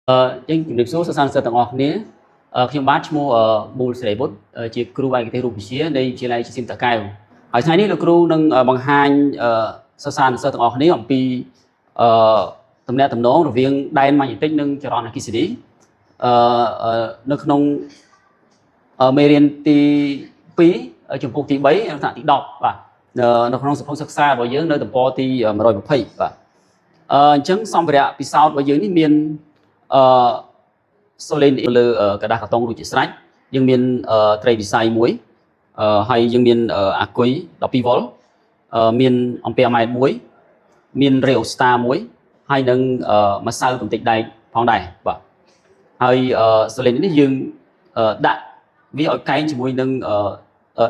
យើងជំរាបសួរសិស្សានុសិស្សទាំងអស់គ្នាខ្ញុំបាទឈ្មោះមូលសេរីបុត្រជាគ្រូឯកទេសរូបវិទ្យានៃវិទ្យាល័យជាសៀមតាកែវហើយថ្ងៃនេះលោកគ្រូនឹងបង្ហាញសិស្សានុសិស្សទាំងអស់គ្នាអំពីទំនាក់ទំនងរវាងដែនម៉ាញេទិកនិងចរន្តអគ្គិសនីនៅក្នុងមេរៀនទី2ជំពូកទី3ថ្នាក់ទី10បាទនៅក្នុងសភៅសិក្សារបស់យើងនៅទំព័រទី120បាទអញ្ចឹងសម្ភារៈពិសោធន៍របស់យើងនេះមានសូលេនលើกระดาษកាតុងរួចជាស្រេចយើងមានត្រីវិស័យមួយហើយយើងមានអាគុយ12វ៉ុលមានអំពែម៉ែត្រមួយមានរេអូស្តាមួយហើយនឹងម្សៅកំទេចដែកផងដែរបាទហើយសូលេននេះយើងដាក់វាឲ្យកែងជាមួយនឹង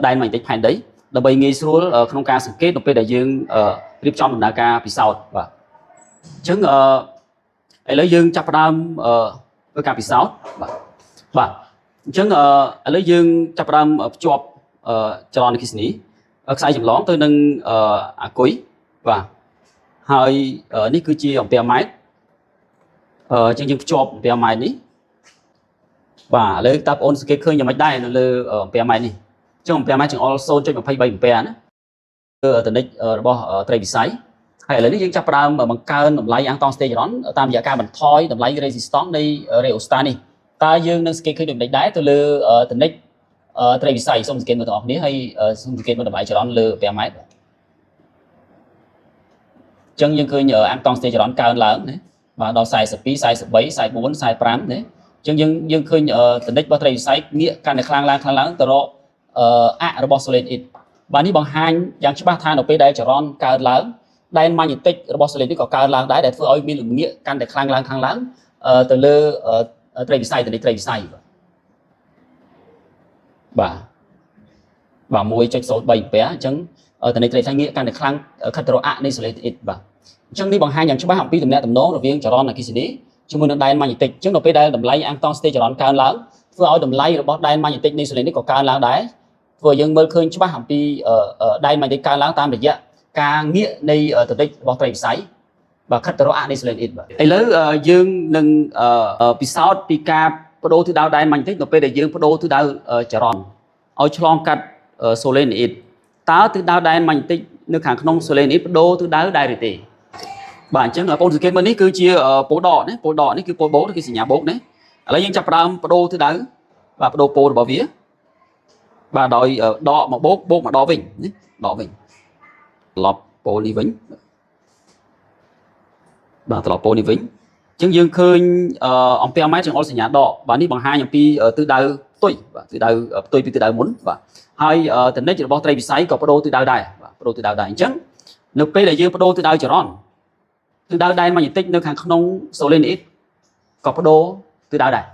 ដែនម៉ាញេទិកផែនដីដើម្បីងាយស្រួលក្នុងការសង្កេតនៅពេលដែលយើងរៀបចំដំណើរការពិសោធន៍បាទអញ្ចឹងឥឡូវយើងចាប់ផ្ដើមធ្វើការពិសោធន៍បាទអញ្ចឹងឥឡូវយើងចាប់ផ្ដើមភ្ជាប់ចរន្តអគ្គិសនីខ្សែចម្លងទៅនឹងអាគុយបាទហើយនេះគឺជាអំពែម៉ែត្រអញ្ចឹងយើងភ្ជាប់អំពែម៉ែត្រនេះបាទឥឡូវតើបងប្អូនសង្កេតឃើញយ៉ាងម៉េចដែរនៅលើអំពែម៉ែត្រនេះអញ្ចឹងអំពែម៉ែត្រចង្អុល 0.23 អំពែណាតនិចរបស់ត្រីវិស័យហើយឥឡូវនេះយើងចាប់ផ្ដើមបង្កើនតម្លៃអាំងតង់ស្តេចរ៉នតាមរយៈការបន្ថយតម្លៃ resistance នៃ rheostat នេះតើយើងនឹងសង្កេតឃើញដូចនេះដែរទៅលើតនិចត្រីវិស័យសូមសង្កេតមើលទាំងអស់គ្នាហើយសូមសង្កេតមើលតម្លៃចរន្តលើ5ម៉ែត្រអញ្ចឹងយើងឃើញអាំងតង់ស្តេចរ៉នកើនឡើងណាបាទដល់42 43 44 45ណាអញ្ចឹងយើងឃើញតនិចរបស់ត្រីវិស័យងាកកាន់តែខ្លាំងឡើងទៅរកអាក់របស់ solid it បាទនេះបង្ហាញយ៉ាងច្បាស់ថានៅពេលដែលចរន្តកើនឡើងដែនម៉ាញេទិករបស់សូលេននេះក៏កើនឡើងដែរដែលធ្វើឲ្យមានលំងាកកាន់តែខ្លាំងឡើងទៅលើត្រីវិស័យតនិចត្រីវិស័យបាទ1.03 អំពែអញ្ចឹងតនិចត្រីវិស័យងាកកាន់តែខ្លាំងខិតទៅរកអាក់នៃសូលេនអ៊ីតបាទអញ្ចឹងនេះបង្ហាញយ៉ាងច្បាស់អំពីទំនាក់ទំនងរវាងចរន្តអគ្គិសនីជាមួយនឹងដែនម៉ាញេទិកអញ្ចឹងនៅពេលដែលតម្លៃអាំងតង់ស្តេចចរន្តកើនឡើងធ្វើឲ្យតម្លៃរបស់ដែនម៉ាញេទិកនៃសូលេននេះក៏កើនឡើងដែរធ្វើឲ្យយើងមើលឃើញច្បាស់អំពីដែនម៉ាញេទិកកើនឡើងតាមរយៈការងាកនៃតនិចរបស់ត្រីវិស័យបាទខិតទៅរកអាក់នៃសូលេនអ៊ីតបាទឥឡូវយើងនឹងពិសោធន៍ពីការបដូរទិសដៅដែនម៉ាញេទិកនៅពេលដែលយើងបដូរទិសដៅចរន្តឲ្យឆ្លងកាត់សូលេនអ៊ីតតើទិសដៅដែនម៉ាញេទិកនៅខាងក្នុងសូលេនអ៊ីតបដូរទិសដៅដែរឬទេបាទអញ្ចឹងបងប្អូនសង្កេតមើលនេះគឺជាពោលដកណាពោលដកនេះគឺពោលបូកគឺសញ្ញាបូកណាឥឡូវយើងចាប់ផ្ដើមបដូរទិសដៅបាទបដូរពោលរបស់វាបាទដោយដកមកបូកមកដកវិញណាដកវិញត្រឡប់ពោលនេះវិញបាទត្រឡប់ពោលនេះវិញអញ្ចឹងយើងឃើញអំពែម៉ែត្រចង្អុលសញ្ញាដកបាទនេះបង្ហាញអំពីទិសដៅផ្ទុយបាទទិសដៅផ្ទុយពីទិសដៅមុនបាទហើយតនិចរបស់ត្រីវិស័យក៏បដូរទិសដៅដែរបាទបដូរទិសដៅដែរអញ្ចឹងនៅពេលដែលយើងបដូរទិសដៅចរន្តទិសដៅដែនម៉ាញេទិកនៅខាងក្នុងសូលេនអ៊ីតក៏បដូរទិសដៅដែរ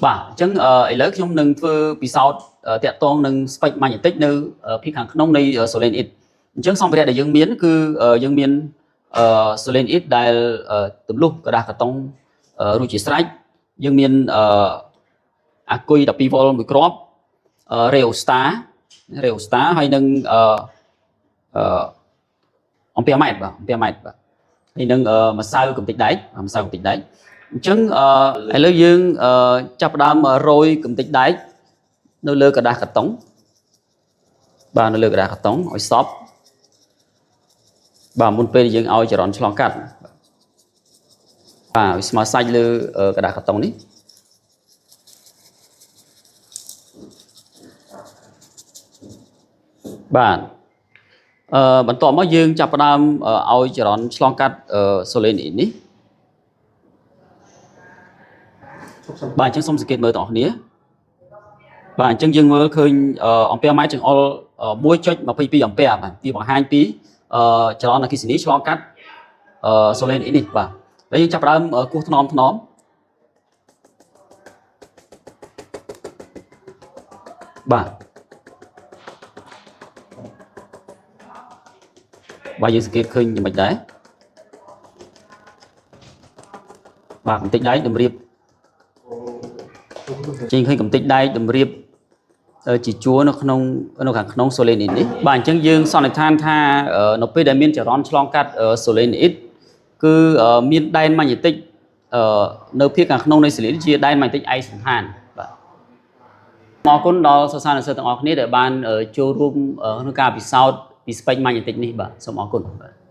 បាទអញ្ចឹងឥឡូវខ្ញុំនឹងធ្វើពិសោធន៍តាក់ទងនឹងស្ពេចម៉ាញេទិកនៅភាគខាងក្នុងនៃសូលេនអ៊ីតអញ្ចឹងសម្ភារៈដែលយើងមានគឺយើងមានសូលេនអ៊ីតដែលទម្លុះกระดาษកាតុងរួចជាស្រេចយើងមានអាគុយ12វ៉ុលមួយគ្រាប់រេអូស្តាហើយនឹងអំពែម៉ែត្របាទអំពែម៉ែត្របាទហើយនឹងម្សៅកំទេចដែកអញ្ចឹងឥឡូវយើងចាប់ផ្ដើមរោយកំទេចដែកនៅលើกระดาษកាតុងបាទនៅលើกระดาษកាតុងឲ្យសព្វបាទមុនពេលយើងឲ្យចរន្តឆ្លងកាត់បាទឲ្យស្មើសាច់លើกระดาษកាតុងនេះបាទបន្ទាប់មកយើងចាប់ផ្ដើមឲ្យចរន្តឆ្លងកាត់សូលេនអ៊ីតនេះបាទអញ្ចឹងសូមសង្កេតមើលទាំងអស់គ្នាបាទអញ្ចឹងយើងមើលឃើញអំពែម៉ែត្រចង្អុល 1.22 អំពែបាទវាបង្ហាញពីចរន្តអគ្គិសនីឆ្លងកាត់សូលេនអ៊ីតនេះបាទហើយយើងចាប់ផ្ដើមគោះថ្នមបាទយើងសង្កេតឃើញយ៉ាងម៉េចដែរបាទកំទេចដែកតម្រៀបចេញឃើញកំទេចដែកតម្រៀបជាជួរនៅខាងក្នុងសូលេនអ៊ីតនេះបាទអញ្ចឹងយើងសន្និដ្ឋានថានៅពេលដែលមានចរន្តឆ្លងកាត់សូលេនអ៊ីត គឺមានដែនម៉ាញ់ទិកនៅភាគខាងក្នុងនៃសៀលាជាដែនម៉ាញ់ទិកឯកសណ្ឋានបាទអរគុណដល់សិស្សានុសិស្សទាំងអស់គ្នាដែលបានចូលរួមក្នុងការពិសោធន៍ពីស្ពេចម៉ាញ់ទិកនេះបាទសូមអរគុណបាទ